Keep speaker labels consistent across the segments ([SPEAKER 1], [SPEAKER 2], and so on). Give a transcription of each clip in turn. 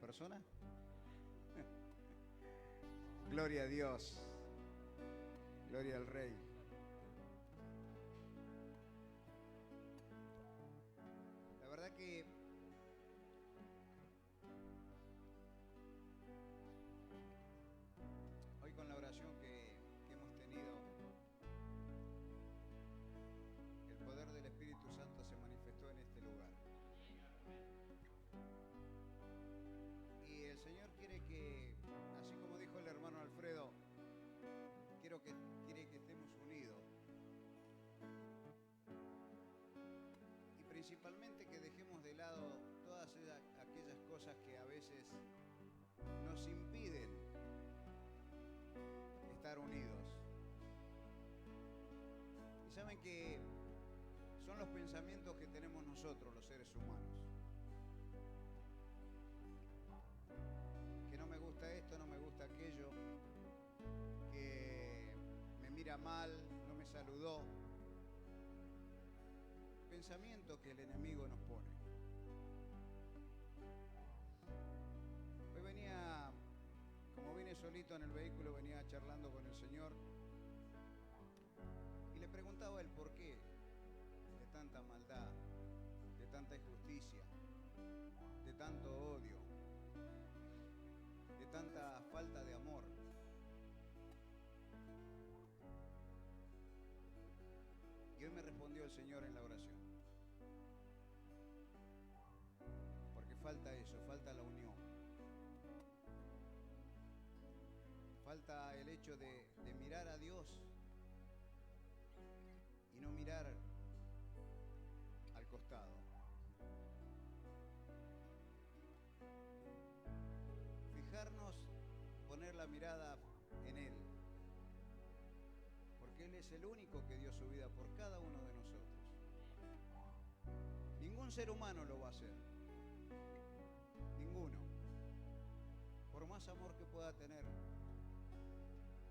[SPEAKER 1] persona? Gloria a Dios. Gloria al Rey. La verdad que hoy con la oración que hemos tenido, el poder del Espíritu Santo se manifestó en este lugar. Y el Señor quiere que, así como dijo el hermano Alfredo, quiere que estemos unidos. Y principalmente que dejemos de lado todas aquellas cosas que a veces nos impiden estar unidos. Y saben que son los pensamientos que tenemos nosotros, los seres humanos. Que no me gusta esto, no me gusta aquello, que me mira mal, no me saludó. Pensamientos que el enemigo nos pone. Hoy venía, como vine solito en el vehículo, venía charlando con el Señor y le preguntaba el porqué de tanta maldad, de tanta injusticia, de tanto odio, de tanta falta de amor. Y hoy me respondió el Señor en la oración. Porque falta eso, falta la unión. Falta el hecho de mirar a Dios y no mirar al costado. Fijarnos, poner la mirada en Él. Porque Él es el único que dio su vida por cada uno de nosotros. Ningún ser humano lo va a hacer. Ninguno. Por más amor que pueda tener,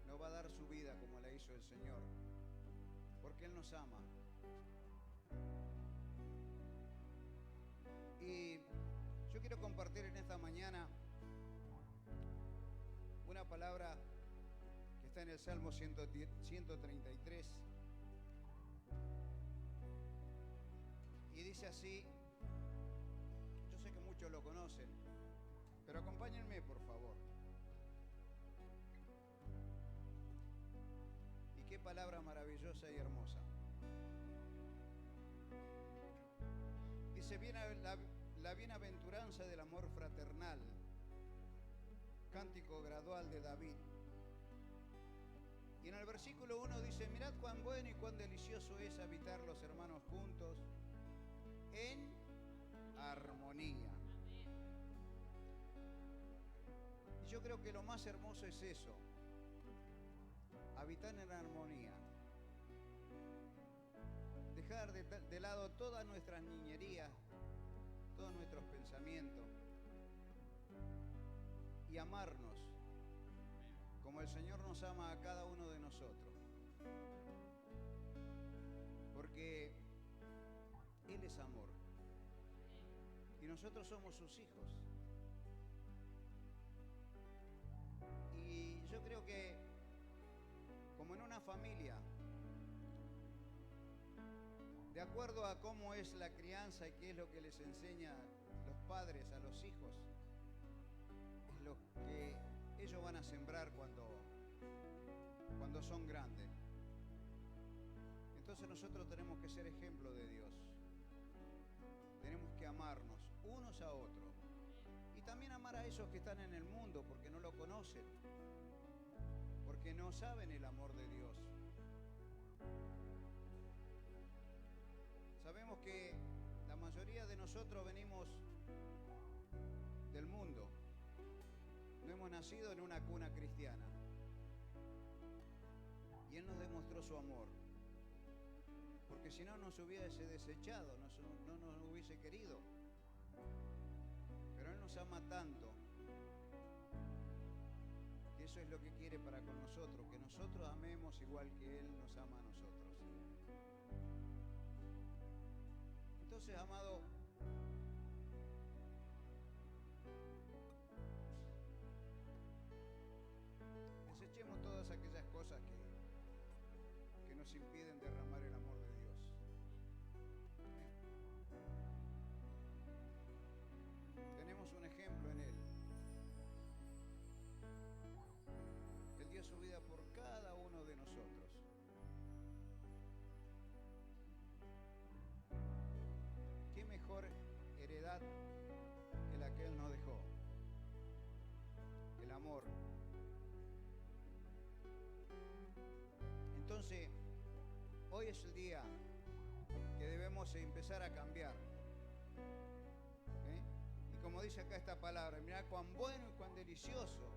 [SPEAKER 1] no va a dar su vida como la hizo el Señor. Porque Él nos ama. Y yo quiero compartir en esta mañana una palabra que está en el Salmo 133 y dice así. Yo sé que muchos lo conocen, pero acompáñenme por favor. Y qué palabra maravillosa y hermosa. Dice, la bienaventuranza del amor fraternal, cántico gradual de David. Y en el versículo 1 dice, mirad cuán bueno y cuán delicioso es habitar los hermanos juntos en armonía. Y yo creo que lo más hermoso es eso, habitar en armonía. Dejar de lado todas nuestras niñerías, todos nuestros pensamientos y amarnos como el Señor nos ama a cada uno de nosotros. Porque Él es amor. Y nosotros somos sus hijos. Y yo creo que, como en una familia, de acuerdo a cómo es la crianza y qué es lo que les enseña los padres a los hijos, es lo que ellos van a sembrar cuando son grandes. Entonces nosotros tenemos que ser ejemplo de Dios. Tenemos que amarnos unos a otros. Y también amar a esos que están en el mundo porque no lo conocen. Porque no saben el amor de Dios. Sabemos que la mayoría de nosotros venimos del mundo. No hemos nacido en una cuna cristiana. Y Él nos demostró su amor. Porque si no nos hubiese desechado, no nos hubiese querido. Pero Él nos ama tanto que eso es lo que quiere para con nosotros, que nosotros amemos igual que Él nos ama a nosotros. Entonces, amado, nos impiden derramar el amor de Dios. Tenemos un ejemplo en Él. Él dio su vida por cada uno de nosotros. ¿Qué mejor heredad que la que Él nos dejó? El amor. Entonces, hoy es el día que debemos empezar a cambiar. Y como dice acá esta palabra, mirá cuán bueno y cuán delicioso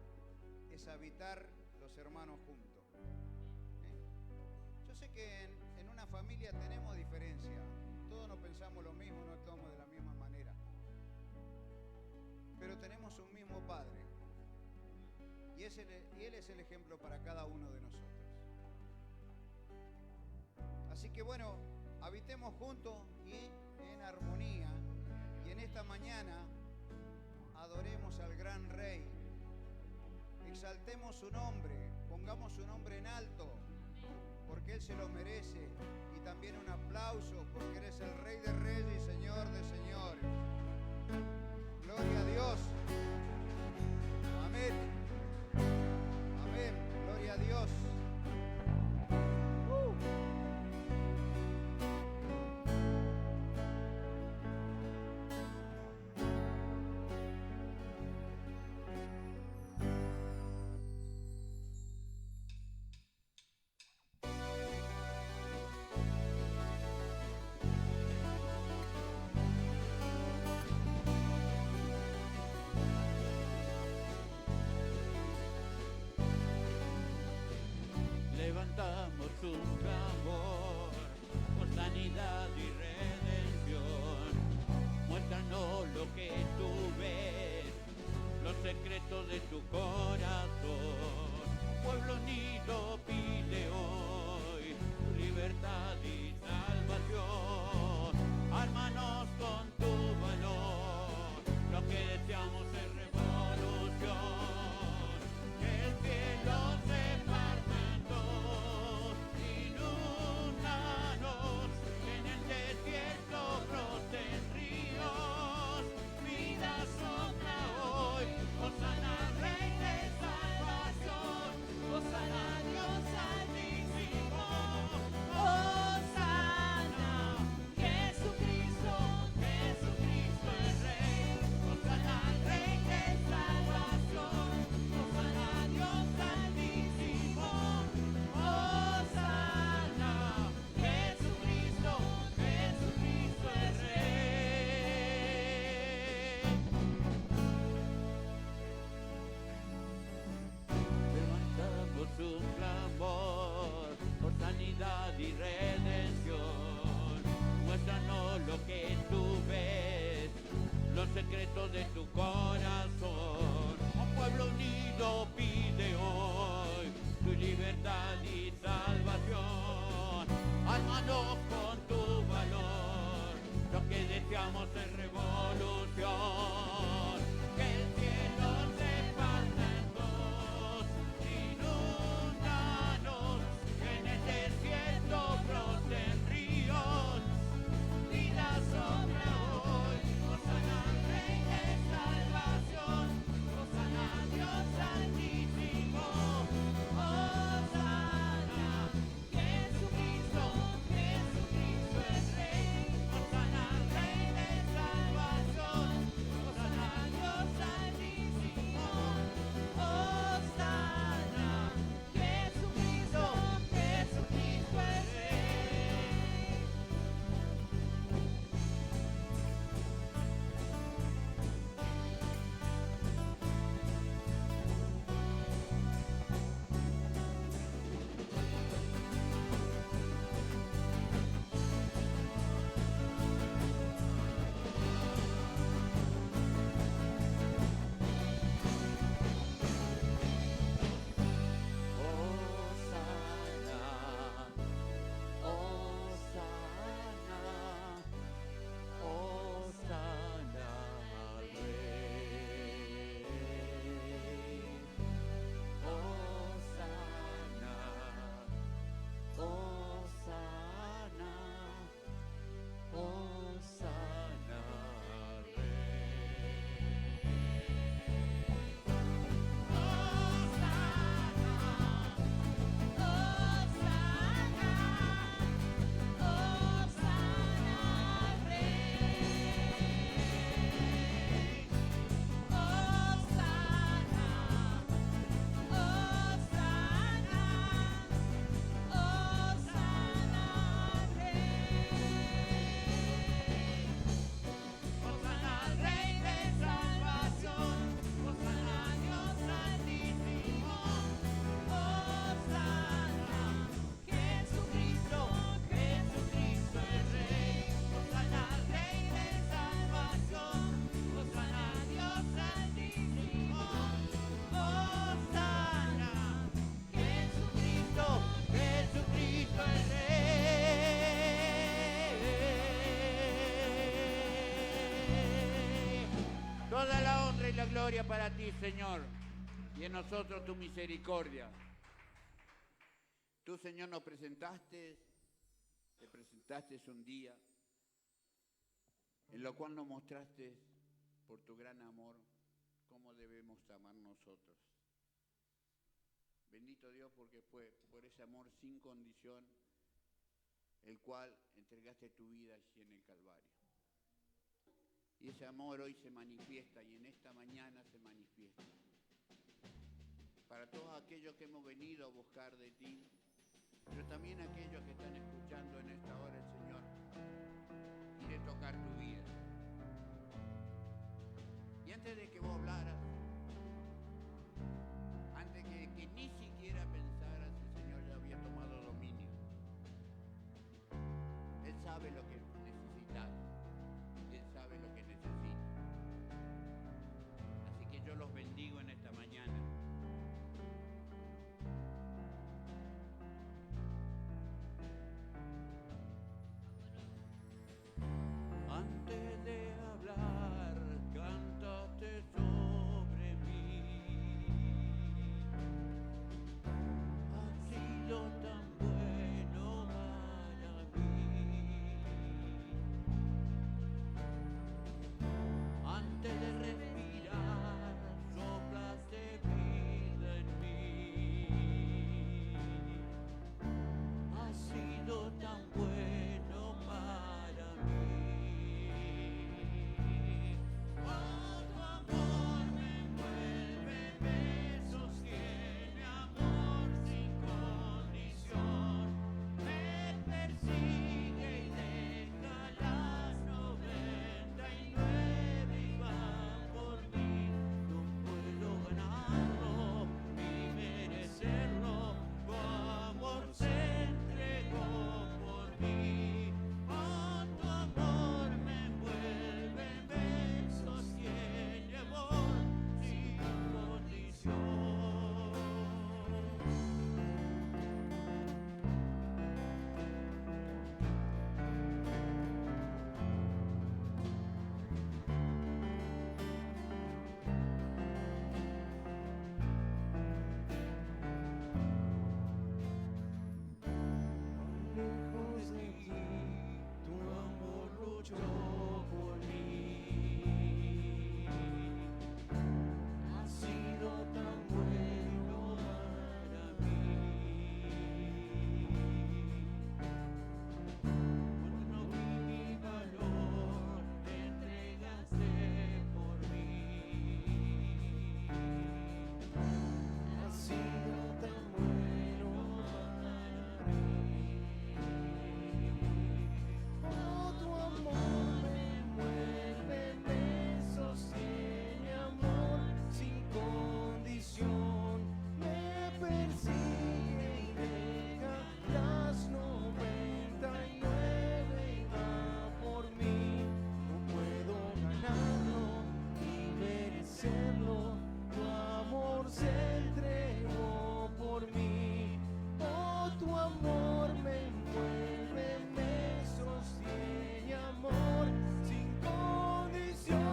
[SPEAKER 1] es habitar los hermanos juntos. Yo sé que en una familia tenemos diferencia. Todos no pensamos lo mismo, no actuamos de la misma manera. Pero tenemos un mismo Padre. Y Él es el ejemplo para cada uno de nosotros. Así que bueno, habitemos juntos y en armonía. Y en esta mañana adoremos al gran Rey. Exaltemos su nombre, pongamos su nombre en alto, porque Él se lo merece. Y también un aplauso, porque eres el Rey de Reyes y Señor de Señores. Gloria a Dios. Amén. Amén. Gloria a Dios.
[SPEAKER 2] Levantamos un clamor por sanidad y redención. Muéstranos lo que tú ves, los secretos de tu corazón. Pueblo unido pide hoy tu libertad y salvación. Ármanos con tu valor, lo que deseamos es revolución. Que el cielo se parta en dos, inúndanos, en el desierto broten ríos. Vida sopla hoy, Hosana al Rey de salvación, Hosana a Dios altísimo, Hosana, Jesucristo, Jesucristo es Rey, Hosana al Rey de salvación, Hosana a Dios altísimo, Hosana, Jesucristo, Jesucristo es Rey. Levantamos un clamor por sanidad y redención. Muéstranos lo que tú ves, los secretos de tu corazón. Un pueblo unido pide hoy tu libertad y salvación. Ármanos con tu valor, lo que deseamos es revolución. Que el cielo se parta en dos, inúndanos, en el desierto broten ríos. Vida sopla hoy, Hosana al Rey de salvación, Hosana a Dios altísimo, Hosana,
[SPEAKER 3] Toda la honra y la gloria para ti, Señor, y en nosotros tu misericordia. Tú, Señor, te presentaste un día en lo cual nos mostraste por tu gran amor cómo debemos amar nosotros. Bendito Dios, porque fue por ese amor sin condición el cual entregaste tu vida allí en el Calvario. Y ese amor hoy se manifiesta y en esta mañana se manifiesta. Para todos aquellos que hemos venido a buscar de ti, pero también aquellos que están escuchando en esta hora el Señor quiere tocar tu vida. Y antes de que vos hablaras, antes que ni siquiera pensaras, el Señor ya había tomado dominio. Él sabe lo que necesitas, Él sabe lo que necesitas. Así que yo los bendigo en esta mañana. Antes de hablar, cántate sobre mí. Has sido tan bueno para mí. Antes de respirar, soplaste vida en mí. Has sido tan bueno para mí. Oh, tu amor me envuelve, me sostiene, amor sin condición. Me persigue y deja las 99 y va por mí. No puedo ganarlo ni merecerlo. Tu amor se entregó por mí. Oh, tu amor me envuelve, me sostiene, amor sin condición. Lejos de ti, tu amor luchó por mí. Ha sido tan bueno para mí. Cuando no vi mi valor, te entregaste por mí. Ha sido tan bueno para mí. Oh, tu amor me envuelve, me sostiene, amor sin condición. Me persigue y deja las 99 y va por mí. No puedo ganarlo ni merecerlo. Tu amor se entregó por mí. Oh, tu amor me envuelve, me sostiene, amor sin condición.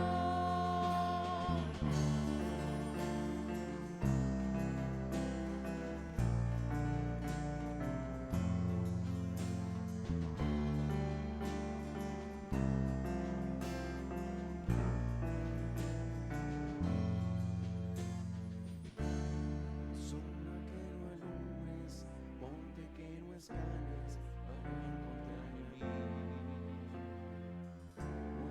[SPEAKER 3] Sombra que no alumbres, monte que no escales para encontrarme a mí. No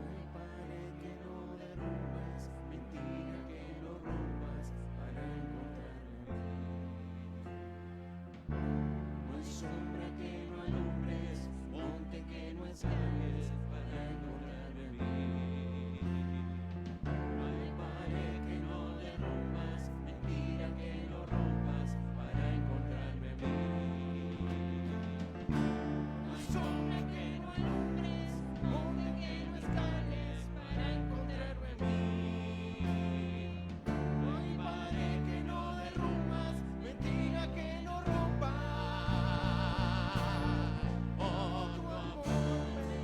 [SPEAKER 3] hay pared que no derrumbes, mentira que no rompas para encontrarme a mí. No hay sombra que no alumbres, monte que no escales para encontrarme a mí. No hay pared que no derrumbas, mentira que no rompas para encontrarme a mí. No hay sombra que no alumbres, monte que no escales para encontrarme a mí. No hay pared que no derrumbas, mentira que no rompas. Oh, tu amor me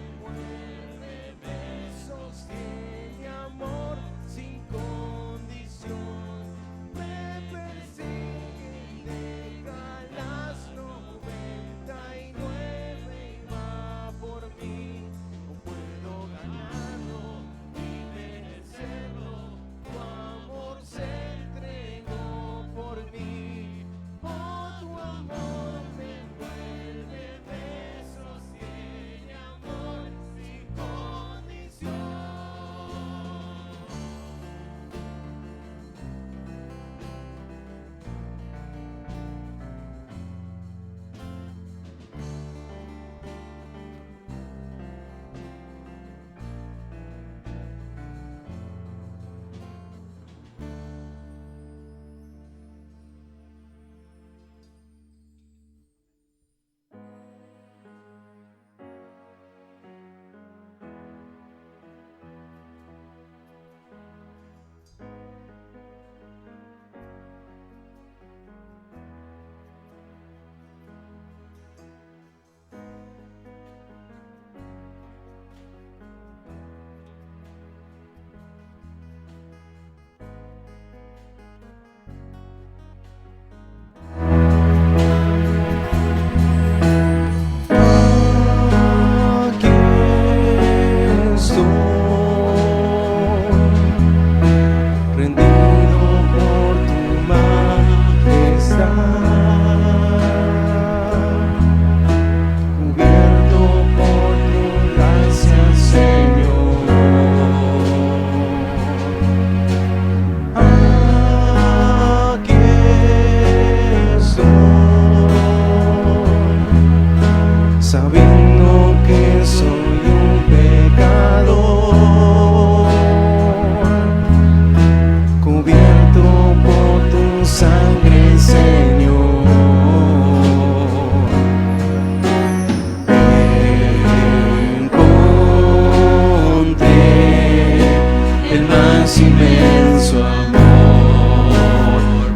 [SPEAKER 3] más inmenso amor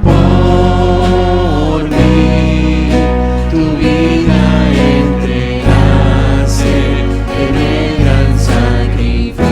[SPEAKER 3] por mí, tu vida entregaste en el gran sacrificio.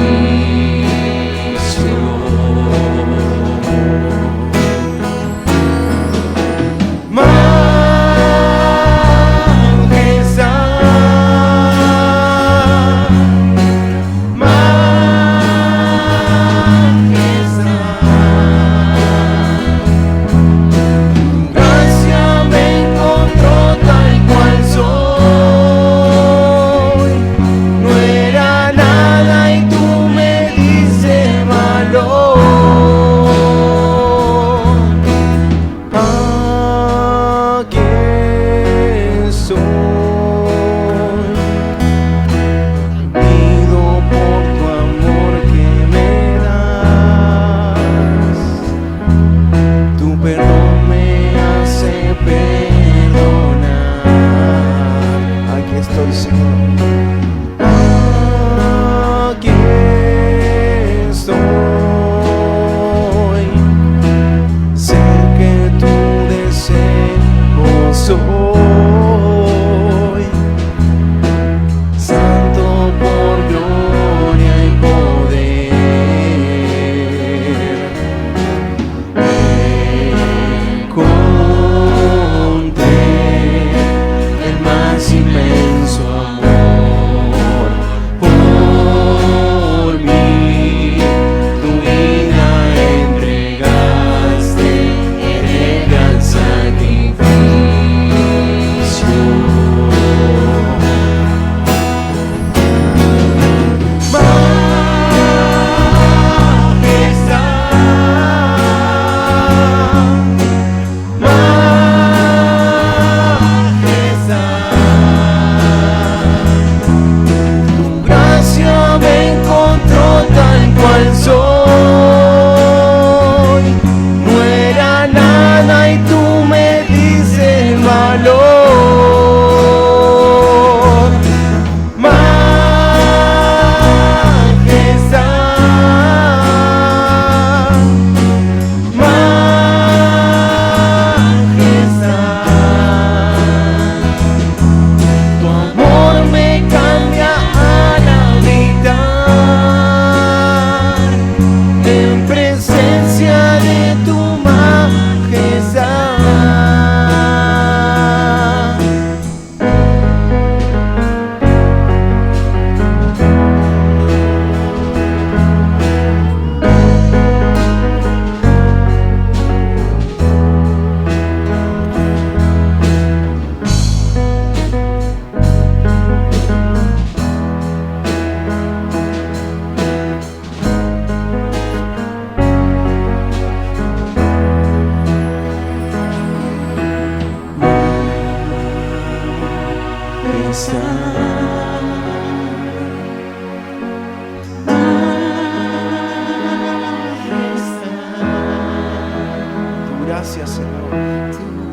[SPEAKER 4] Gracias, Señor.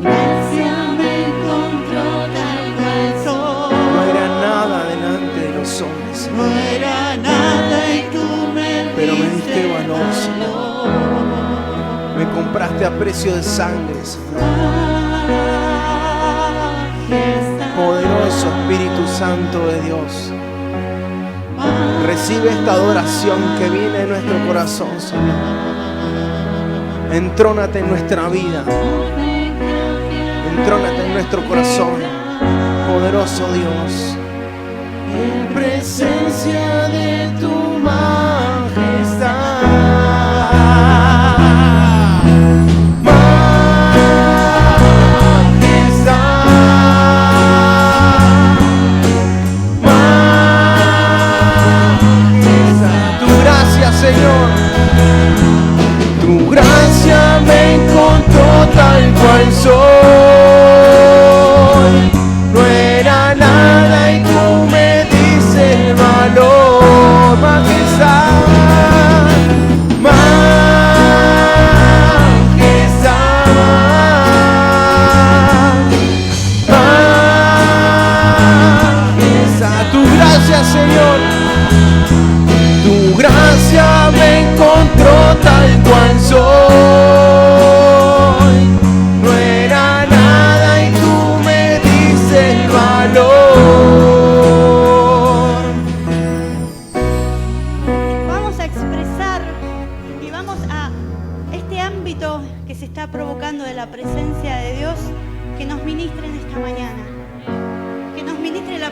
[SPEAKER 2] Tu gracia me encontró tal cual soy.
[SPEAKER 4] No era nada delante de los hombres, Señor,
[SPEAKER 2] No era nada y tú me
[SPEAKER 4] pero me
[SPEAKER 2] diste
[SPEAKER 4] diste valor, Señor. Me compraste a precio de sangre, Señor. Poderoso Espíritu Santo de Dios, recibe esta adoración que viene de nuestro corazón, Señor. Entrónate en nuestra vida, entrónate en nuestro corazón, poderoso Dios.
[SPEAKER 3] En presencia de tu majestad.
[SPEAKER 4] Señor,
[SPEAKER 3] Tu gracia me encontró tal cual soy. No era nada y tú me diste el valor. Majestad, majestad, majestad. Tu gracia, Señor. Tu gracia me encontró tal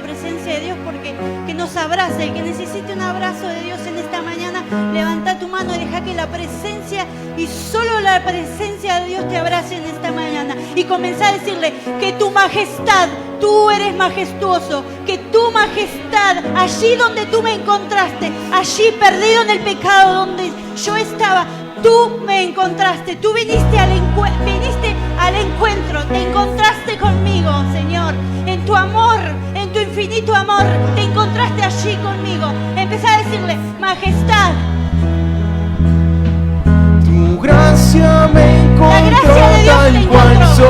[SPEAKER 5] presencia de Dios porque que nos abrace. El que necesite un abrazo de Dios en esta mañana, levanta tu mano y deja que la presencia y solo la presencia de Dios te abrace en esta mañana. Y comenzá a decirle que tu majestad, tú eres majestuoso, que tu majestad, allí donde tú me encontraste, allí perdido en el pecado donde yo estaba, tú me encontraste, tú viniste al encuentro, te encontraste conmigo, Señor, en tu amor, en tu infinito amor, te encontraste allí conmigo. Empezá a decirle, majestad,
[SPEAKER 3] Tu gracia me encontró
[SPEAKER 5] gracia de Dios te
[SPEAKER 3] tal cual
[SPEAKER 5] encontró.
[SPEAKER 3] soy.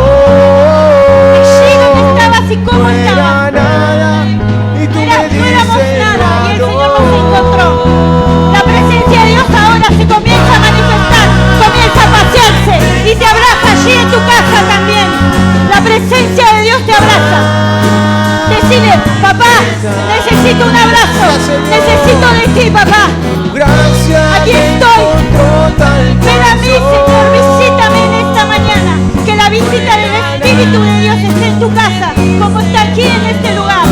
[SPEAKER 5] allí donde estabas y cómo
[SPEAKER 3] No era
[SPEAKER 5] estabas.
[SPEAKER 3] nada y tú
[SPEAKER 5] No
[SPEAKER 3] me
[SPEAKER 5] éramos
[SPEAKER 3] dices
[SPEAKER 5] nada y el Señor
[SPEAKER 3] valor.
[SPEAKER 5] nos encontró. La presencia de Dios ahora se comienza a manifestar, comienza a pasearse y te abraza allí en tu casa también. La presencia de Dios te abraza. Decile, papá, necesito un abrazo, necesito de ti, papá.
[SPEAKER 3] Tu gracia
[SPEAKER 5] Aquí
[SPEAKER 3] me
[SPEAKER 5] estoy.
[SPEAKER 3] encontró tal
[SPEAKER 5] Ven a
[SPEAKER 3] cual
[SPEAKER 5] mí, Señor, visítame en esta mañana. Que la visita del Espíritu de Dios esté en tu casa, como está aquí en este lugar.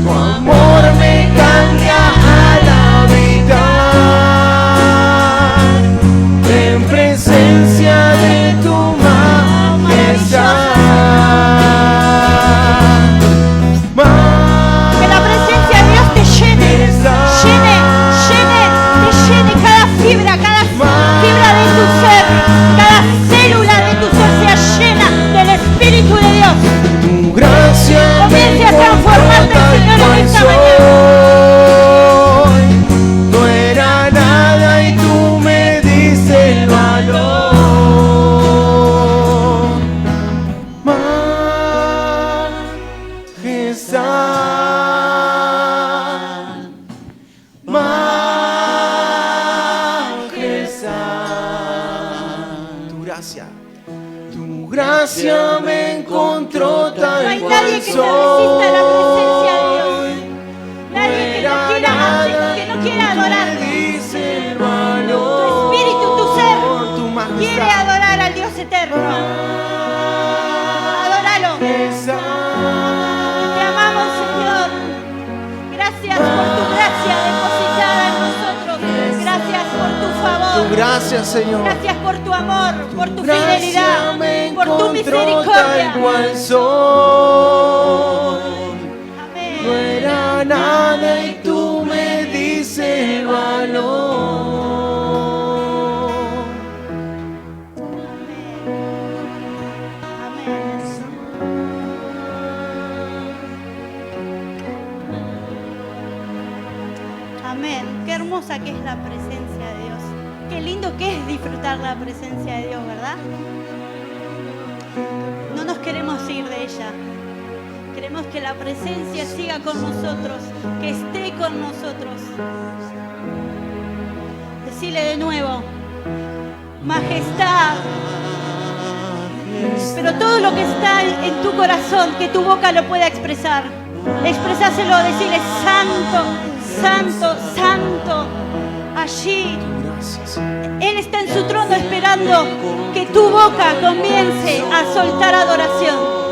[SPEAKER 3] Tu amor me cambia al habitar en presencia de tu majestad.
[SPEAKER 5] Que la presencia de Dios te llene, te llene cada fibra de tu ser, cada célula de tu ser sea llena del Espíritu de Dios.
[SPEAKER 3] Tu gracia
[SPEAKER 5] Comience a transformarte, Señor, en esta mañana.
[SPEAKER 3] soy. No era nada y tú me diste el valor. Majestad, majestad. Tu gracia me encontró
[SPEAKER 5] No
[SPEAKER 3] tal
[SPEAKER 5] hay
[SPEAKER 3] cual
[SPEAKER 5] nadie que se resista a la presencia de Dios. Nadie que no quiera adorar. Tu espíritu, tu ser, quiere adorar al Dios eterno. Adóralo. Te amamos, Señor. Gracias por tu gracia depositada en nosotros. Gracias por tu favor.
[SPEAKER 3] Gracias, Señor.
[SPEAKER 5] Gracias por tu amor, por tu
[SPEAKER 3] Gracia
[SPEAKER 5] fidelidad,
[SPEAKER 3] me
[SPEAKER 5] por tu
[SPEAKER 3] encontró
[SPEAKER 5] misericordia.
[SPEAKER 3] tal cual soy.
[SPEAKER 5] Amén.
[SPEAKER 3] No era nada y tú me dices el valor.
[SPEAKER 5] Amén. Qué hermosa que es la presencia de Dios. Qué lindo que es disfrutar la presencia de Dios, ¿verdad? No nos queremos ir de ella. Queremos que la presencia siga con nosotros, que esté con nosotros. Decile de nuevo, majestad. Pero todo lo que está en tu corazón, que tu boca lo pueda expresar. Expresáselo, decirle santo, santo, santo. Allí Él está en su trono esperando que tu boca comience a soltar adoración.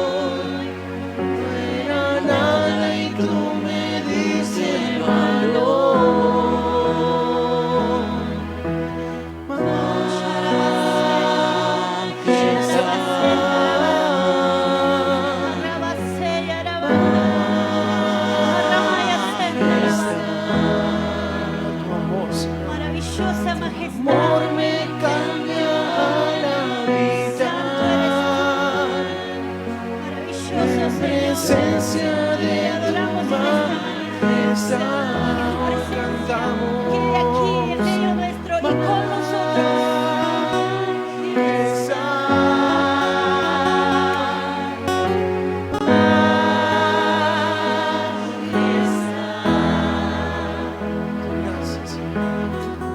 [SPEAKER 5] Maravillosa majestad.
[SPEAKER 3] Amor me cambia al habitar
[SPEAKER 5] Maravilloso Señor.
[SPEAKER 3] presencia de
[SPEAKER 5] Te adoramos en esta
[SPEAKER 3] majestad. Cantamos.
[SPEAKER 5] Quede aquí en medio nuestro y con nosotros.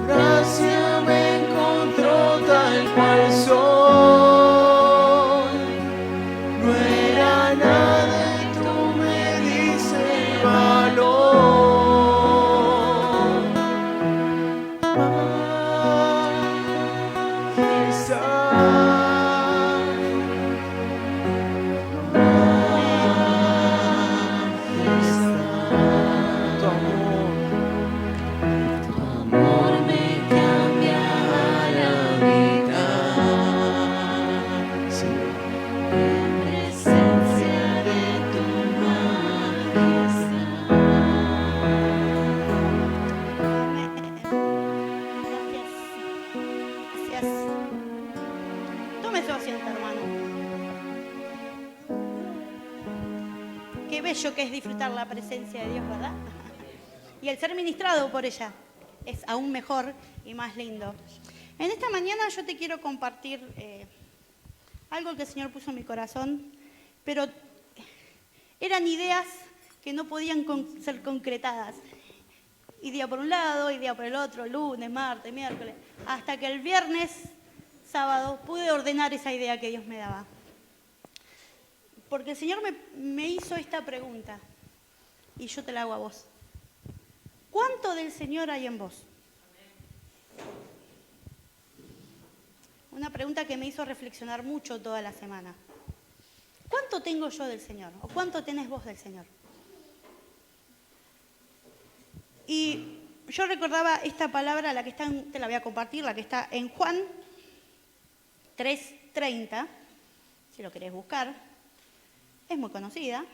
[SPEAKER 3] Gracia me encontró tal cual soy. No era nada y tú me dices
[SPEAKER 5] bello que es disfrutar la presencia de Dios, ¿verdad? Y el ser ministrado por ella es aún mejor y más lindo. En esta mañana yo te quiero compartir algo que el Señor puso en mi corazón, pero eran ideas que no podían ser concretadas. Y día por un lado, y día por el otro, lunes, martes, miércoles, hasta que el viernes, sábado, pude ordenar esa idea que Dios me daba. Porque el Señor me hizo esta pregunta, y yo te la hago a vos. ¿Cuánto del Señor hay en vos? Una pregunta que me hizo reflexionar mucho toda la semana. ¿Cuánto tengo yo del Señor? ¿O cuánto tenés vos del Señor? Y yo recordaba esta palabra, la que está te la voy a compartir, la que está en Juan 3:30, si lo querés buscar. Es muy conocida.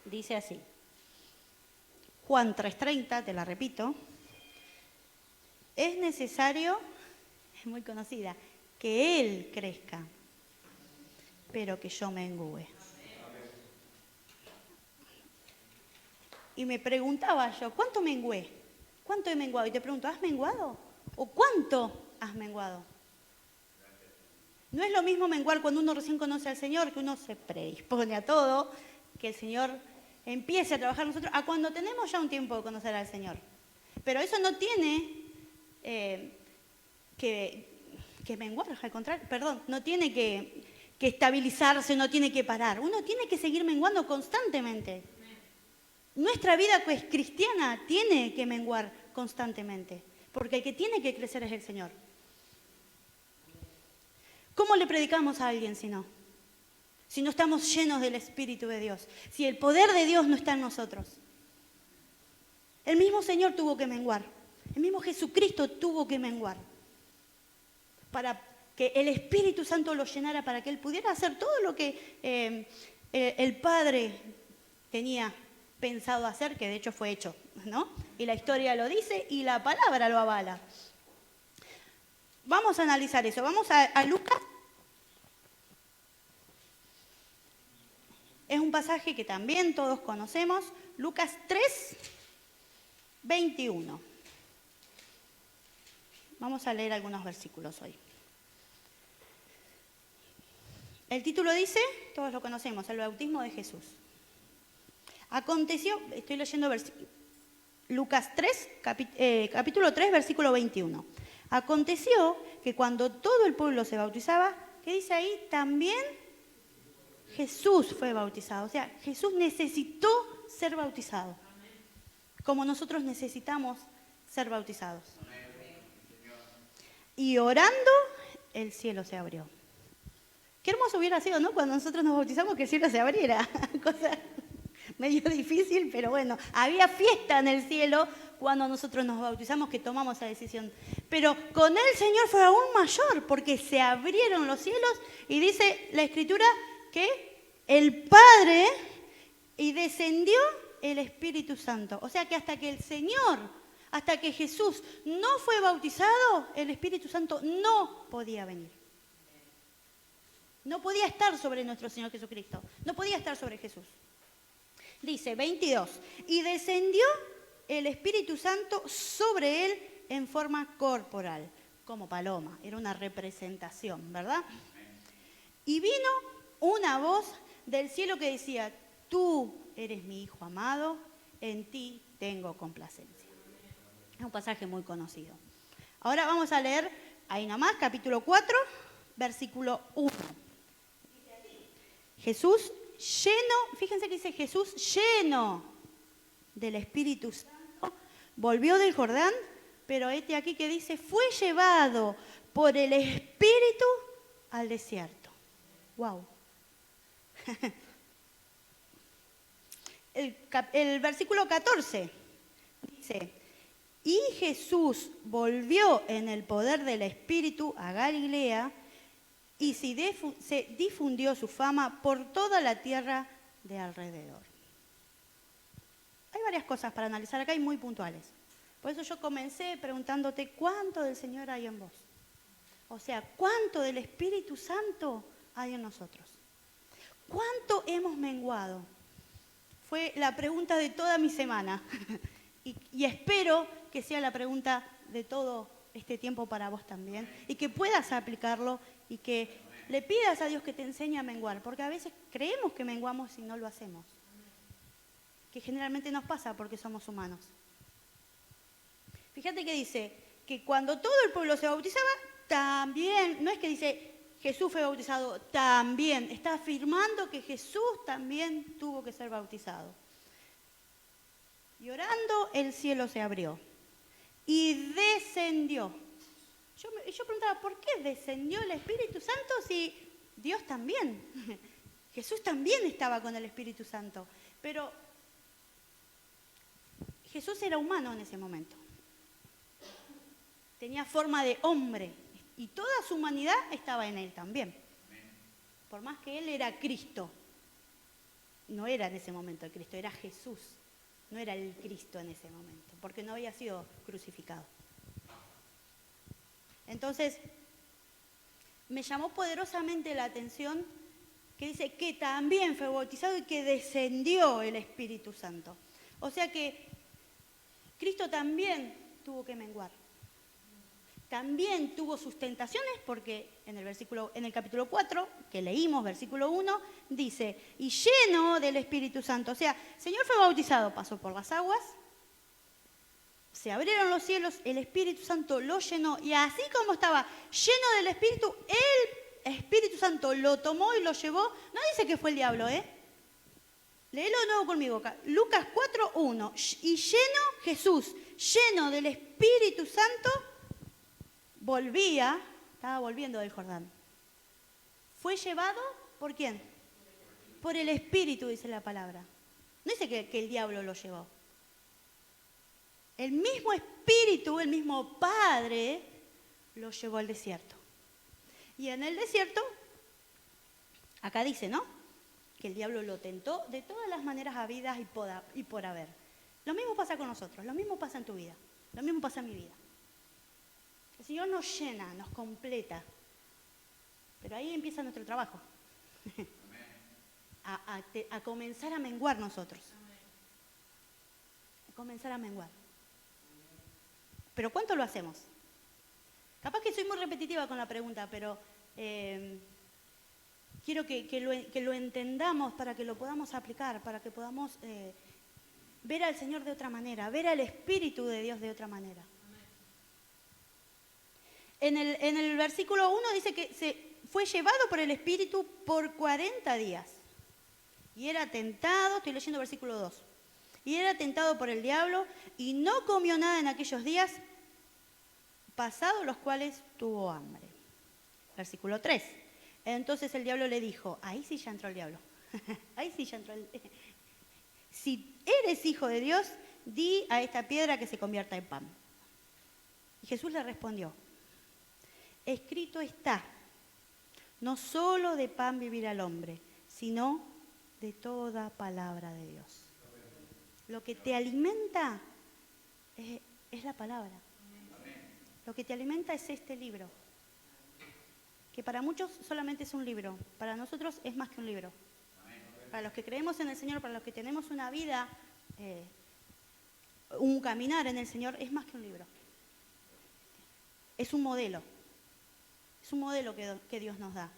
[SPEAKER 5] Dice así. Juan 3:30, te la repito. Es necesario, es muy conocida, que Él crezca, pero que yo mengüe. Y me preguntaba yo, ¿cuánto mengué? ¿Cuánto he menguado? Y te pregunto, ¿has menguado? ¿O cuánto has menguado? No es lo mismo menguar cuando uno recién conoce al Señor, que uno se predispone a todo, que el Señor empiece a trabajar en nosotros, a cuando tenemos ya un tiempo de conocer al Señor. Pero eso no tiene que menguar, al contrario, perdón, no tiene que estabilizarse, no tiene que parar. Uno tiene que seguir menguando constantemente. Nuestra vida pues, cristiana tiene que menguar constantemente, porque el que tiene que crecer es el Señor. ¿Cómo le predicamos a alguien si no? Si no estamos llenos del Espíritu de Dios, si el poder de Dios no está en nosotros. El mismo Señor tuvo que menguar, el mismo Jesucristo tuvo que menguar, para que el Espíritu Santo lo llenara, para que Él pudiera hacer todo lo que el Padre tenía pensado hacer, que de hecho fue hecho, ¿no? Y la historia lo dice y la palabra lo avala. Vamos a analizar eso. Vamos a Lucas. Es un pasaje que también todos conocemos. Lucas 3:21. Vamos a leer algunos versículos hoy. El título dice, todos lo conocemos, el bautismo de Jesús. Aconteció, estoy leyendo Lucas 3, capítulo 3, versículo 21. Aconteció que cuando todo el pueblo se bautizaba, ¿qué dice ahí? También Jesús fue bautizado. O sea, Jesús necesitó ser bautizado, como nosotros necesitamos ser bautizados. Y orando, el cielo se abrió. Qué hermoso hubiera sido, ¿no? Cuando nosotros nos bautizamos, que el cielo se abriera. Cosa medio difícil, pero bueno, había fiesta en el cielo cuando nosotros nos bautizamos, que tomamos esa decisión. Pero con el Señor fue aún mayor, porque se abrieron los cielos y dice la Escritura que el Padre y descendió el Espíritu Santo. O sea que hasta que el Señor, hasta que Jesús no fue bautizado, el Espíritu Santo no podía venir. No podía estar sobre nuestro Señor Jesucristo, no podía estar sobre Jesús. Dice 22, y descendió el Espíritu Santo sobre él en forma corporal, como paloma, era una representación, ¿verdad? Y vino una voz del cielo que decía, tú eres mi Hijo amado, en ti tengo complacencia. Es un pasaje muy conocido. Ahora vamos a leer, ahí nomás, capítulo 4, versículo 1. Jesús lleno, fíjense que dice Jesús lleno del Espíritu Santo, volvió del Jordán, pero este aquí que dice, fue llevado por el Espíritu al desierto. ¡Wow! El versículo 14 dice, y Jesús volvió en el poder del Espíritu a Galilea, y se difundió su fama por toda la tierra de alrededor. Hay varias cosas para analizar acá y muy puntuales. Por eso yo comencé preguntándote cuánto del Señor hay en vos. O sea, cuánto del Espíritu Santo hay en nosotros. ¿Cuánto hemos menguado? Fue la pregunta de toda mi semana. y espero que sea la pregunta de todo este tiempo para vos también. Y que puedas aplicarlo y que le pidas a Dios que te enseñe a menguar. Porque a veces creemos que menguamos y no lo hacemos. Que generalmente nos pasa porque somos humanos. Fíjate que dice que cuando todo el pueblo se bautizaba, también, no es que dice Jesús fue bautizado, también, está afirmando que Jesús también tuvo que ser bautizado. Y orando, el cielo se abrió y descendió. Yo preguntaba, ¿por qué descendió el Espíritu Santo si Dios también? Jesús también estaba con el Espíritu Santo, pero Jesús era humano en ese momento. Tenía forma de hombre y toda su humanidad estaba en él también. Por más que él era Cristo, no era en ese momento el Cristo, era Jesús. No era el Cristo en ese momento, porque no había sido crucificado. Entonces, me llamó poderosamente la atención que dice que también fue bautizado y que descendió el Espíritu Santo. O sea que Cristo también tuvo que menguar. También tuvo sus tentaciones porque en el capítulo 4, que leímos, versículo 1, dice, y lleno del Espíritu Santo. O sea, el Señor fue bautizado, pasó por las aguas, se abrieron los cielos, el Espíritu Santo lo llenó y así como estaba lleno del Espíritu, el Espíritu Santo lo tomó y lo llevó. No dice que fue el diablo, ¿eh? Léelo de nuevo conmigo. Lucas 4:1. Y lleno Jesús, lleno del Espíritu Santo, estaba volviendo del Jordán. ¿Fue llevado por quién? Por el Espíritu, dice la palabra. No dice que el diablo lo llevó. El mismo Espíritu, el mismo Padre, lo llevó al desierto. Y en el desierto, acá dice, ¿no? Que el diablo lo tentó de todas las maneras habidas y por haber. Lo mismo pasa con nosotros, lo mismo pasa en tu vida, lo mismo pasa en mi vida. El Señor nos llena, nos completa. Pero ahí empieza nuestro trabajo. A comenzar a menguar nosotros. A comenzar a menguar. Pero ¿cuánto lo hacemos? Capaz que soy muy repetitiva con la pregunta, pero quiero que lo entendamos para que lo podamos aplicar, para que podamos ver al Señor de otra manera, ver al Espíritu de Dios de otra manera. En el versículo 1 dice que fue llevado por el Espíritu por 40 días. Y era tentado, estoy leyendo versículo 2. Y era tentado por el diablo y no comió nada en aquellos días, pasados los cuales tuvo hambre. Versículo 3. Entonces el diablo le dijo, ahí sí ya entró el diablo. Ahí sí ya entró si eres hijo de Dios, di a esta piedra que se convierta en pan. Y Jesús le respondió, escrito está, no solo de pan vivirá el hombre, sino de toda palabra de Dios. Lo que te alimenta es la palabra. Lo que te alimenta es este libro, que para muchos solamente es un libro, para nosotros es más que un libro. Para los que creemos en el Señor, para los que tenemos una vida, un caminar en el Señor, es más que un libro. Es un modelo. Es un modelo que Dios nos da.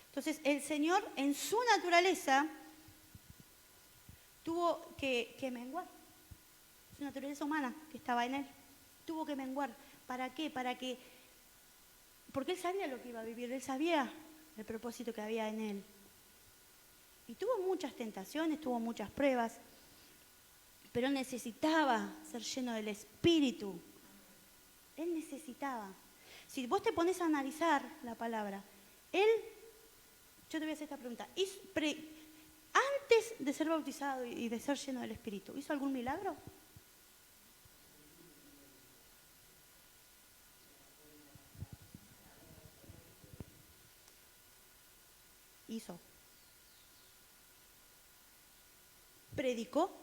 [SPEAKER 5] Entonces, el Señor, en su naturaleza, tuvo que menguar. Su naturaleza humana que estaba en Él. Tuvo que menguar. ¿Para qué? Porque Él sabía lo que iba a vivir. Él sabía el propósito que había en Él. Y tuvo muchas tentaciones, tuvo muchas pruebas. Pero Él necesitaba ser lleno del Espíritu. Él necesitaba. Si vos te pones a analizar la palabra, yo te voy a hacer esta pregunta. Antes de ser bautizado y de ser lleno del Espíritu, ¿hizo algún milagro? Hizo. ¿Predicó?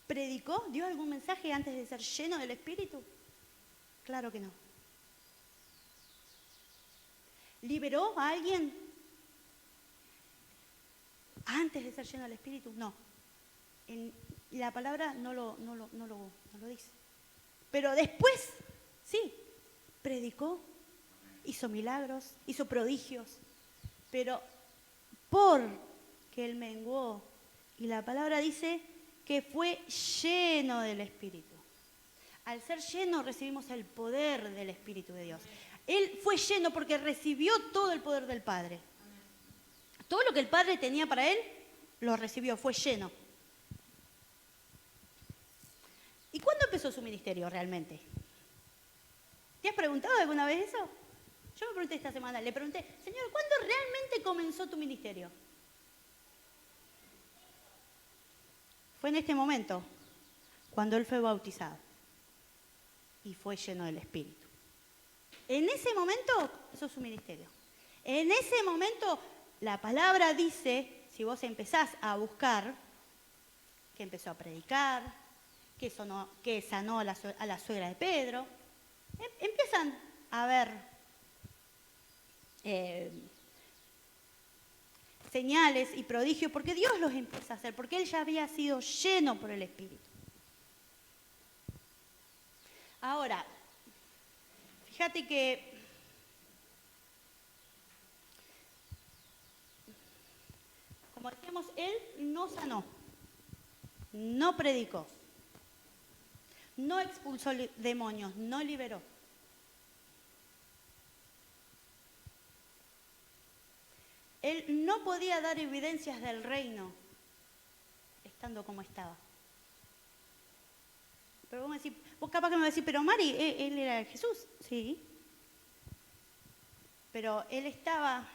[SPEAKER 5] ¿Predicó? ¿Dio algún mensaje antes de ser lleno del Espíritu? Claro que no. ¿Liberó a alguien antes de ser lleno del Espíritu? No. La palabra no lo dice. Pero después, sí, predicó, hizo milagros, hizo prodigios. Pero porque él menguó, y la palabra dice que fue lleno del Espíritu. Al ser lleno recibimos el poder del Espíritu de Dios. Él fue lleno porque recibió todo el poder del Padre. Todo lo que el Padre tenía para él, lo recibió, fue lleno. ¿Y cuándo empezó su ministerio realmente? ¿Te has preguntado alguna vez eso? Yo me pregunté esta semana, le pregunté, Señor, ¿cuándo realmente comenzó tu ministerio? Fue en este momento, cuando él fue bautizado y fue lleno del Espíritu. En ese momento, eso es su ministerio. En ese momento, la palabra dice, si vos empezás a buscar, que empezó a predicar, que sanó a la suegra de Pedro, empiezan a ver señales y prodigios, porque Dios los empieza a hacer, porque él ya había sido lleno por el Espíritu. Ahora, fíjate que como decíamos, él no sanó, no predicó, no expulsó demonios, no liberó. Él no podía dar evidencias del reino estando como estaba. Pero vos capaz que me vas a decir, pero Mari, él era Jesús. Sí. Pero él estaba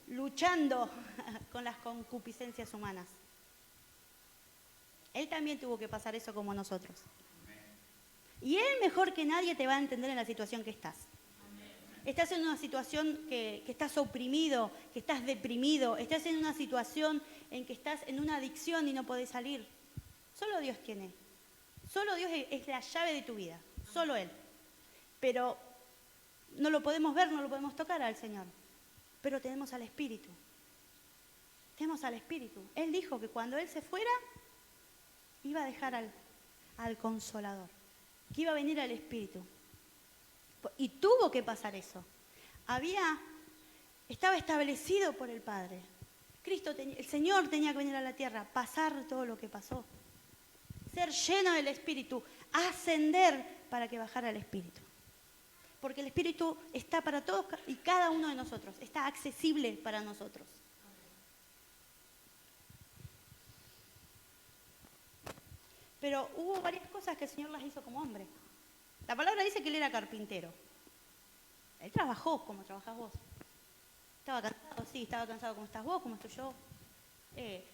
[SPEAKER 5] luchando con las concupiscencias humanas. Él también tuvo que pasar eso como nosotros. Y él mejor que nadie te va a entender en la situación que estás. Estás en una situación que estás oprimido, que estás deprimido, estás en una situación en que estás en una adicción y no podés salir. Solo Dios tiene. Solo Dios es la llave de tu vida. Solo Él. Pero no lo podemos ver, no lo podemos tocar al Señor. Pero tenemos al Espíritu. Tenemos al Espíritu. Él dijo que cuando Él se fuera, iba a dejar al Consolador. Que iba a venir al Espíritu. Y tuvo que pasar eso. Estaba establecido por el Padre. El Señor tenía que venir a la tierra, pasar todo lo que pasó. Ser lleno del Espíritu, ascender para que bajara el Espíritu. Porque el Espíritu está para todos y cada uno de nosotros, está accesible para nosotros. Pero hubo varias cosas que el Señor las hizo como hombre. La palabra dice que él era carpintero. Él trabajó como trabajás vos. Estaba cansado, sí, estaba cansado como estás vos, como estoy yo.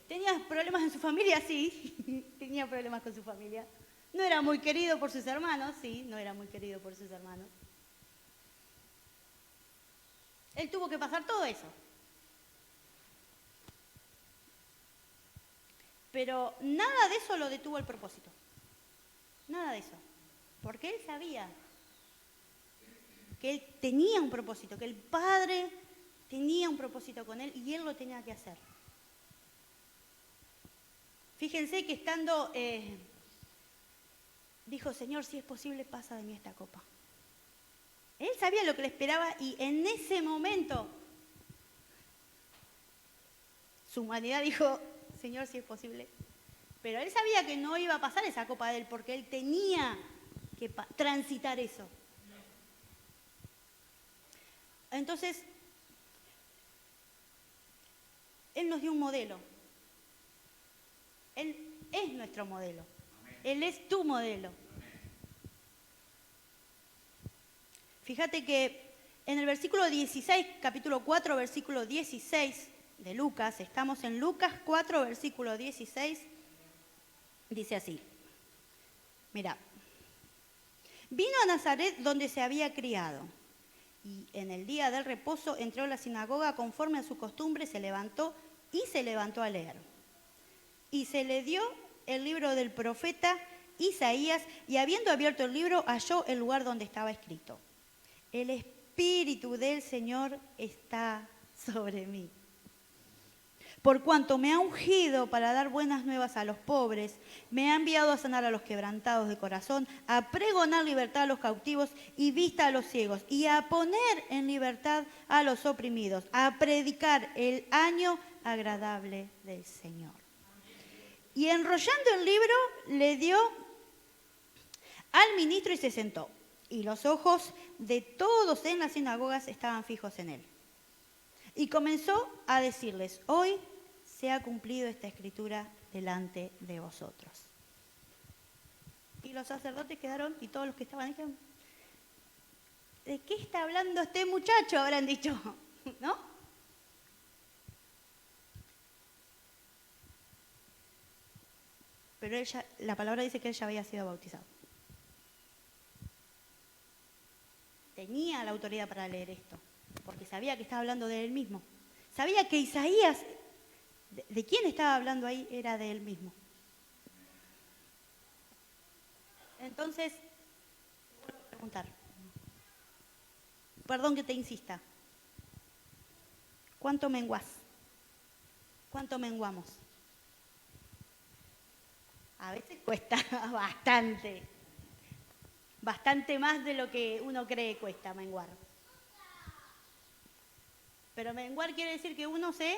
[SPEAKER 5] ¿Tenía problemas en su familia? Sí, tenía problemas con su familia. No era muy querido por sus hermanos, sí, no era muy querido por sus hermanos. Él tuvo que pasar todo eso. Pero nada de eso lo detuvo el propósito. Nada de eso. Porque él sabía que él tenía un propósito, que el Padre tenía un propósito con él y él lo tenía que hacer. Fíjense que estando, dijo, Señor, si es posible, pasa de mí esta copa. Él sabía lo que le esperaba y en ese momento su humanidad dijo, Señor, si es posible. Pero él sabía que no iba a pasar esa copa de él porque él tenía que transitar eso. Entonces, Él nos dio un modelo. Él es nuestro modelo. Él es tu modelo. Fíjate que en el versículo 16, capítulo 4, versículo 16 de Lucas, estamos en Lucas 4, versículo 16, dice así. Mira, vino a Nazaret donde se había criado y en el día del reposo entró a la sinagoga conforme a su costumbre, se levantó a leer. y se le dio el libro del profeta Isaías, y habiendo abierto el libro, halló el lugar donde estaba escrito: el Espíritu del Señor está sobre mí, por cuanto me ha ungido para dar buenas nuevas a los pobres, me ha enviado a sanar a los quebrantados de corazón, a pregonar libertad a los cautivos y vista a los ciegos, y a poner en libertad a los oprimidos, a predicar el año agradable del Señor. Y enrollando el libro, le dio al ministro y se sentó. Y los ojos de todos en las sinagogas estaban fijos en él. Y comenzó a decirles: hoy se ha cumplido esta escritura delante de vosotros. Y los sacerdotes quedaron, y todos los que estaban ahí quedaron: ¿de qué está hablando este muchacho?, habrán dicho, ¿no? Pero la palabra dice que él ya había sido bautizado. Tenía la autoridad para leer esto, porque sabía que estaba hablando de él mismo. Sabía que Isaías, de quién estaba hablando ahí, era de él mismo. Entonces, te voy a preguntar, perdón que te insista, ¿cuánto menguás? ¿Cuánto menguamos? A veces cuesta bastante más de lo que uno cree cuesta menguar. Pero menguar quiere decir que uno te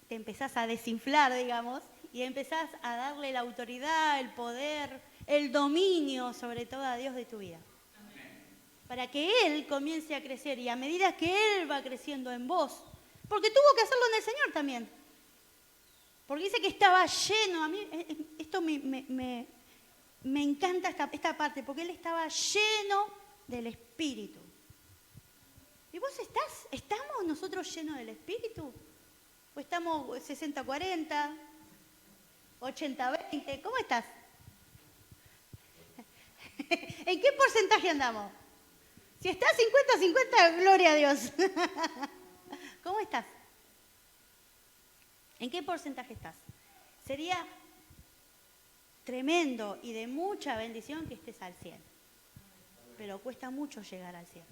[SPEAKER 5] empezás a desinflar, digamos, y empezás a darle la autoridad, el poder, el dominio, sobre todo a Dios de tu vida. Para que Él comience a crecer, y a medida que Él va creciendo en vos, porque tuvo que hacerlo en el Señor también. Porque dice que estaba lleno, a mí esto me encanta esta parte, porque Él estaba lleno del Espíritu. ¿Y vos estamos nosotros llenos del Espíritu? ¿O estamos 60-40, 80-20? ¿Cómo estás? ¿En qué porcentaje andamos? Si estás 50-50, gloria a Dios. ¿Cómo estás? ¿En qué porcentaje estás? Sería tremendo y de mucha bendición que estés al 100. Pero cuesta mucho llegar al 100.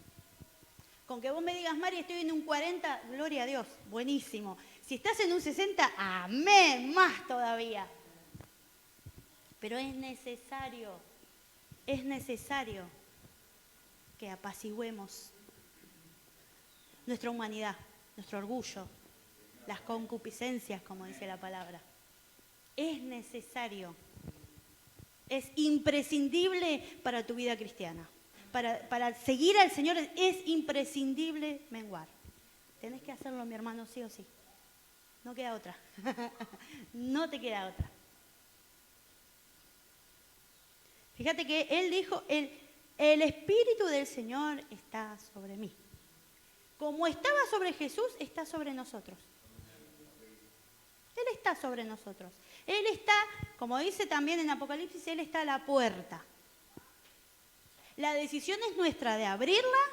[SPEAKER 5] Con que vos me digas: Mari, estoy en un 40, gloria a Dios, buenísimo. Si estás en un 60, amén, más todavía. Pero es necesario que apaciguemos nuestra humanidad, nuestro orgullo, las concupiscencias, como dice la palabra. Es necesario, es imprescindible para tu vida cristiana. Para seguir al Señor es imprescindible menguar. Tenés que hacerlo, mi hermano, sí o sí. No queda otra. No te queda otra. Fíjate que Él dijo: el Espíritu del Señor está sobre mí. Como estaba sobre Jesús, está sobre nosotros. Él está sobre nosotros. Él está, como dice también en Apocalipsis, Él está a la puerta. La decisión es nuestra de abrirla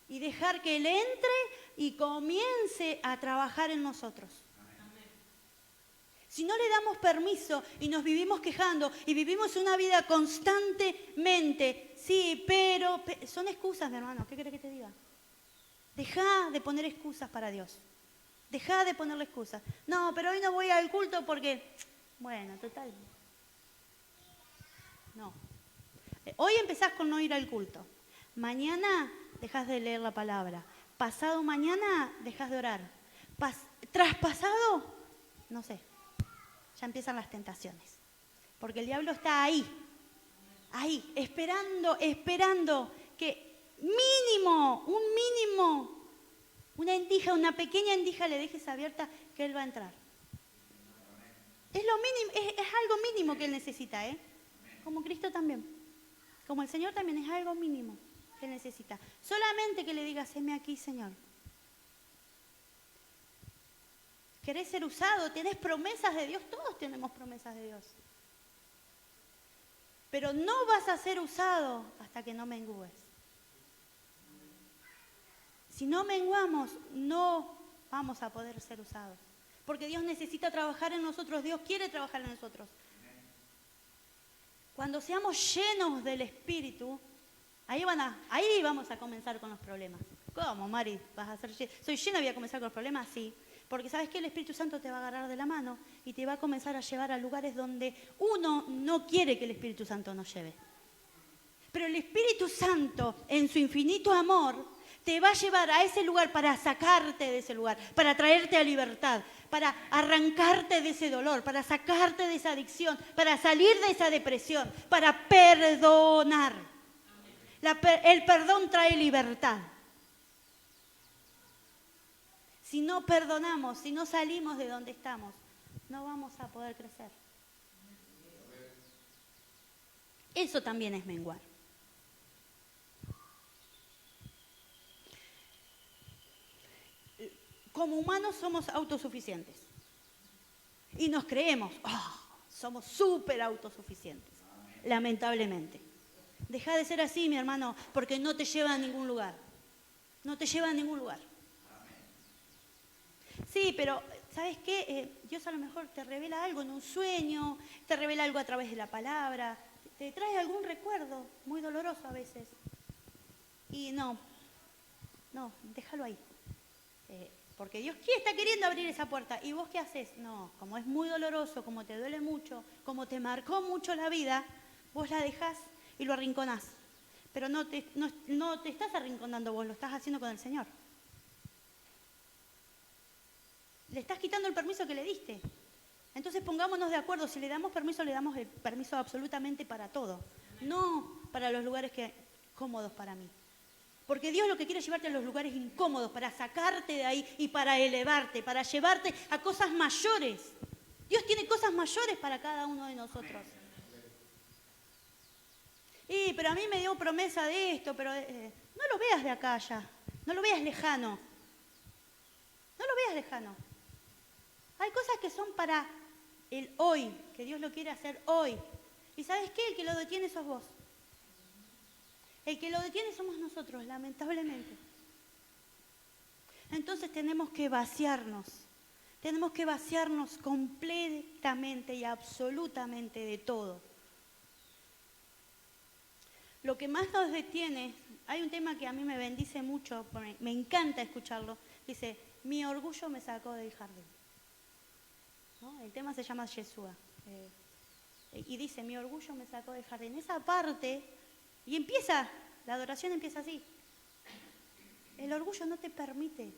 [SPEAKER 5] y dejar que Él entre y comience a trabajar en nosotros. Si no le damos permiso y nos vivimos quejando y vivimos una vida constantemente, sí, pero son excusas, mi hermano, ¿qué querés que te diga? Deja de poner excusas para Dios. Deja de ponerle excusas. No, pero hoy no voy al culto porque, bueno, total. No. Hoy empezás con no ir al culto. Mañana dejás de leer la palabra. Pasado mañana dejás de orar. Traspasado, no sé. Ya empiezan las tentaciones. Porque el diablo está ahí, esperando que una endija, una pequeña endija le dejes abierta, que Él va a entrar. Es lo mínimo, es algo mínimo que Él necesita, ¿eh? Como Cristo también. Como el Señor también, es algo mínimo que Él necesita. Solamente que le digas: heme aquí, Señor. ¿Querés ser usado? ¿Tenés promesas de Dios? Todos tenemos promesas de Dios. Pero no vas a ser usado hasta que no mengues. Si no menguamos, no vamos a poder ser usados. Porque Dios necesita trabajar en nosotros, Dios quiere trabajar en nosotros. Cuando seamos llenos del Espíritu, ahí vamos a comenzar con los problemas. ¿Cómo, Mari? ¿Vas a ser llena? ¿Soy llena y voy a comenzar con los problemas? Sí. Porque ¿sabes qué? El Espíritu Santo te va a agarrar de la mano y te va a comenzar a llevar a lugares donde uno no quiere que el Espíritu Santo nos lleve. Pero el Espíritu Santo, en su infinito amor, te va a llevar a ese lugar para sacarte de ese lugar, para traerte a libertad, para arrancarte de ese dolor, para sacarte de esa adicción, para salir de esa depresión, para perdonar. El perdón trae libertad. Si no perdonamos, si no salimos de donde estamos, no vamos a poder crecer. Eso también es menguar. Como humanos somos autosuficientes. Y nos creemos, somos súper autosuficientes. Lamentablemente. Deja de ser así, mi hermano, porque no te lleva a ningún lugar. No te lleva a ningún lugar. Sí, pero ¿sabes qué? Dios a lo mejor te revela algo en un sueño, te revela algo a través de la palabra, te trae algún recuerdo muy doloroso a veces. Y no, déjalo ahí. Porque Dios está queriendo abrir esa puerta. ¿Y vos qué haces? No, como es muy doloroso, como te duele mucho, como te marcó mucho la vida, vos la dejás y lo arrinconás. Pero no te estás arrinconando vos, lo estás haciendo con el Señor. Le estás quitando el permiso que le diste. Entonces pongámonos de acuerdo, si le damos el permiso absolutamente para todo. No para los lugares cómodos para mí. Porque Dios lo que quiere es llevarte a los lugares incómodos, para sacarte de ahí y para elevarte, para llevarte a cosas mayores. Dios tiene cosas mayores para cada uno de nosotros. Pero a mí me dio promesa de esto, pero no lo veas de acá ya, no lo veas lejano. No lo veas lejano. Hay cosas que son para el hoy, que Dios lo quiere hacer hoy. ¿Y sabes qué? El que lo detiene sos vos. El que lo detiene somos nosotros, lamentablemente. Entonces tenemos que vaciarnos completamente y absolutamente de todo. Lo que más nos detiene, hay un tema que a mí me bendice mucho, me encanta escucharlo, dice, mi orgullo me sacó del jardín. ¿No? El tema se llama Yeshua. Y dice, mi orgullo me sacó del jardín. Esa parte, y la adoración empieza así. El orgullo no te permite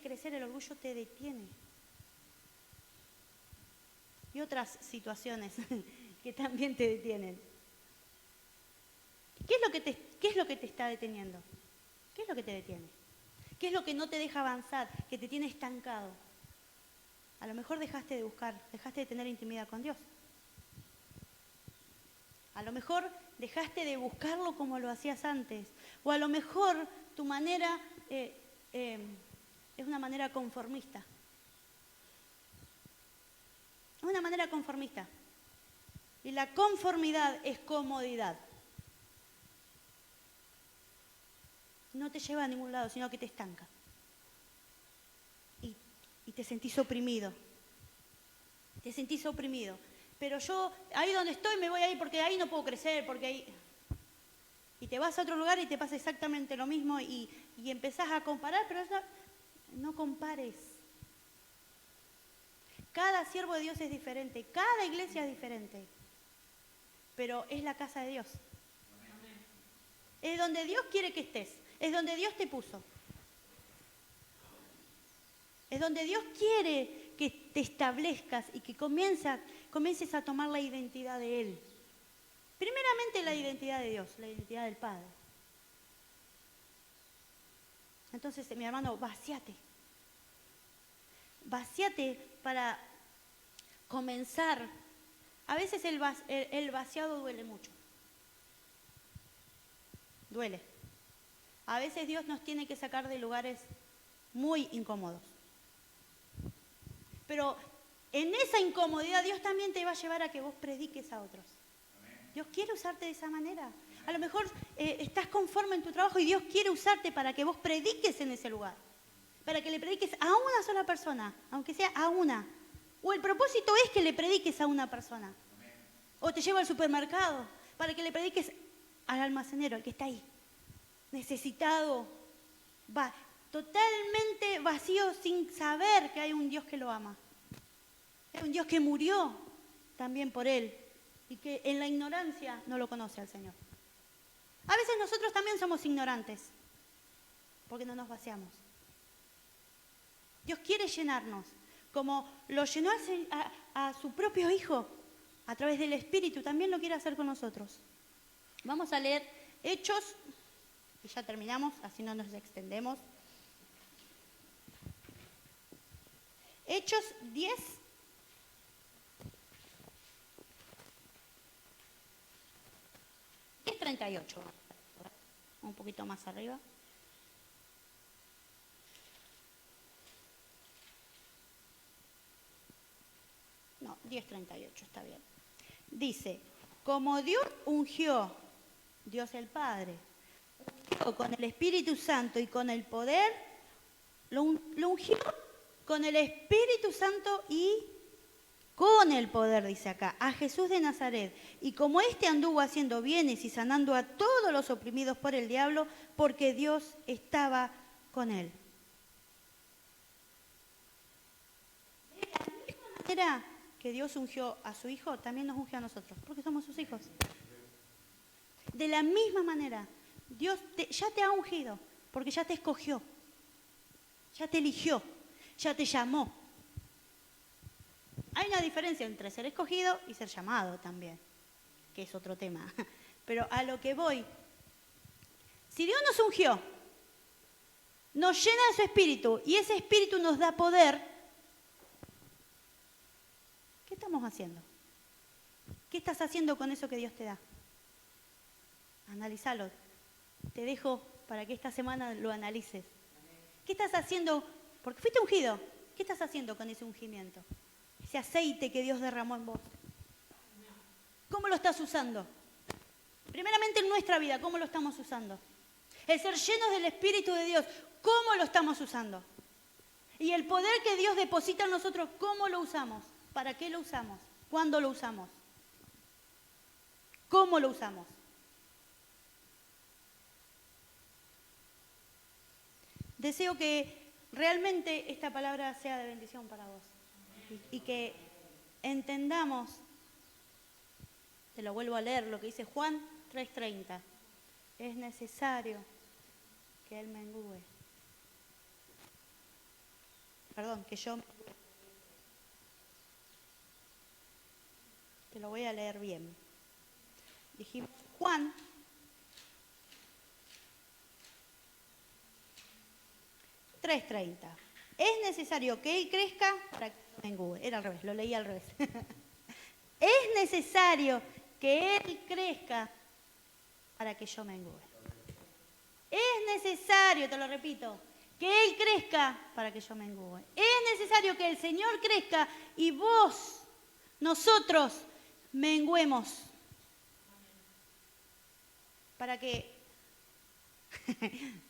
[SPEAKER 5] crecer, el orgullo te detiene. Y otras situaciones que también te detienen. ¿Qué es lo que te está deteniendo? ¿Qué es lo que te detiene? ¿Qué es lo que no te deja avanzar, que te tiene estancado? A lo mejor dejaste de buscar, dejaste de tener intimidad con Dios. A lo mejor dejaste de buscarlo como lo hacías antes. O a lo mejor tu manera es una manera conformista. Es una manera conformista. Y la conformidad es comodidad. No te lleva a ningún lado, sino que te estanca. Y te sentís oprimido. Te sentís oprimido. Pero yo, ahí donde estoy, me voy a ir porque ahí no puedo crecer, porque ahí... Y te vas a otro lugar y te pasa exactamente lo mismo y empezás a comparar, pero no compares. Cada siervo de Dios es diferente, cada iglesia es diferente. Pero es la casa de Dios. Es donde Dios quiere que estés. Es donde Dios te puso. Es donde Dios quiere que te establezcas y que comiences a tomar la identidad de Él. Primeramente la identidad de Dios, la identidad del Padre. Entonces, mi hermano, vacíate. Vacíate para comenzar. A veces el vaciado duele mucho. Duele. A veces Dios nos tiene que sacar de lugares muy incómodos. Pero en esa incomodidad Dios también te va a llevar a que vos prediques a otros. Dios quiere usarte de esa manera. A lo mejor estás conforme en tu trabajo y Dios quiere usarte para que vos prediques en ese lugar. para que le prediques a una sola persona, aunque sea a una. O el propósito es que le prediques a una persona. O te lleva al supermercado para que le prediques al almacenero, al que está ahí, necesitado, totalmente vacío sin saber que hay un Dios que lo ama. Hay un Dios que murió también por él y que en la ignorancia no lo conoce al Señor. A veces nosotros también somos ignorantes porque no nos vaciamos. Dios quiere llenarnos, como lo llenó a su propio Hijo a través del Espíritu, también lo quiere hacer con nosotros. Vamos a leer Hechos, y ya terminamos, así no nos extendemos. Hechos 10. Es 38. Un poquito más arriba. No, 10:38, está bien. Dice, como Dios ungió, Dios el Padre, ungió con el Espíritu Santo y con el poder, lo ungió con el Espíritu Santo y con el poder, dice acá, a Jesús de Nazaret. Y como éste anduvo haciendo bienes y sanando a todos los oprimidos por el diablo, porque Dios estaba con él. De la misma manera que Dios ungió a su Hijo, también nos unge a nosotros, porque somos sus hijos. De la misma manera, Dios ya te ha ungido, porque ya te escogió, ya te eligió, ya te llamó. Hay una diferencia entre ser escogido y ser llamado también, que es otro tema. Pero a lo que voy, si Dios nos ungió, nos llena de su Espíritu y ese Espíritu nos da poder, ¿qué estamos haciendo? ¿Qué estás haciendo con eso que Dios te da? Analízalo. Te dejo para que esta semana lo analices. ¿Qué estás haciendo? Porque fuiste ungido. ¿Qué estás haciendo con ese ungimiento? Ese aceite que Dios derramó en vos. ¿Cómo lo estás usando? Primeramente en nuestra vida, ¿cómo lo estamos usando? El ser llenos del Espíritu de Dios, ¿cómo lo estamos usando? Y el poder que Dios deposita en nosotros, ¿cómo lo usamos? ¿Para qué lo usamos? ¿Cuándo lo usamos? ¿Cómo lo usamos? Deseo que realmente esta palabra sea de bendición para vos y que entendamos, te lo vuelvo a leer, lo que dice Juan 3:30. Es necesario que Él mengüe. Perdón, que yo... Te lo voy a leer bien. Dijimos, Juan 3:30. Es necesario que Él crezca para que yo mengüe. Era al revés, lo leí al revés. Es necesario que Él crezca para que yo mengüe. Es necesario, te lo repito, que Él crezca para que yo mengüe. Es necesario que el Señor crezca y vos, nosotros, menguemos. Para que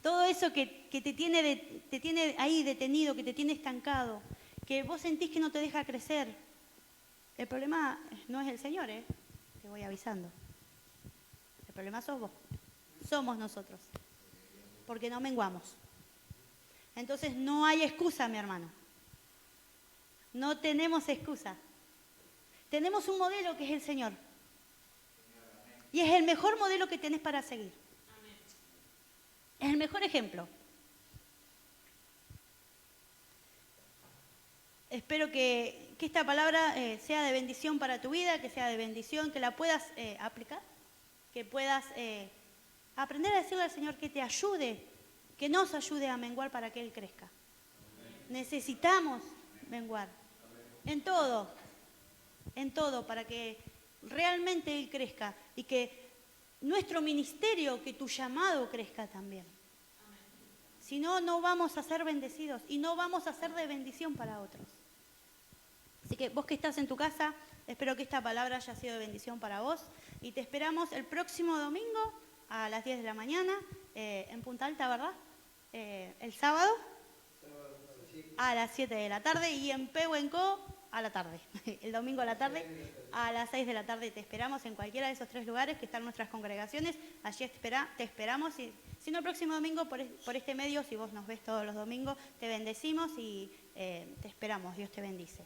[SPEAKER 5] todo eso que te tiene ahí detenido, que te tiene estancado, que vos sentís que no te deja crecer, el problema no es el Señor, te voy avisando. El problema sos vos, somos nosotros, porque no menguamos. Entonces no hay excusa, mi hermano. No tenemos excusa. Tenemos un modelo que es el Señor. Y es el mejor modelo que tenés para seguir. Es el mejor ejemplo. Espero que esta palabra sea de bendición para tu vida, que sea de bendición, que la puedas aplicar, que puedas aprender a decirle al Señor que te ayude, que nos ayude a menguar para que Él crezca. Necesitamos menguar en todo, para que realmente Él crezca y que nuestro ministerio, que tu llamado crezca también. Si no, no vamos a ser bendecidos y no vamos a ser de bendición para otros. Así que vos que estás en tu casa, espero que esta palabra haya sido de bendición para vos y te esperamos el próximo domingo a las 10 de la mañana en Punta Alta, ¿verdad? El sábado. a las 7 de la tarde y en Pehuenco a la tarde. El domingo a la tarde a las 6 de la tarde te esperamos en cualquiera de esos 3 lugares que están nuestras congregaciones. Allí te esperamos. Y, si no, el próximo domingo por este medio, si vos nos ves todos los domingos, te bendecimos y te esperamos. Dios te bendice.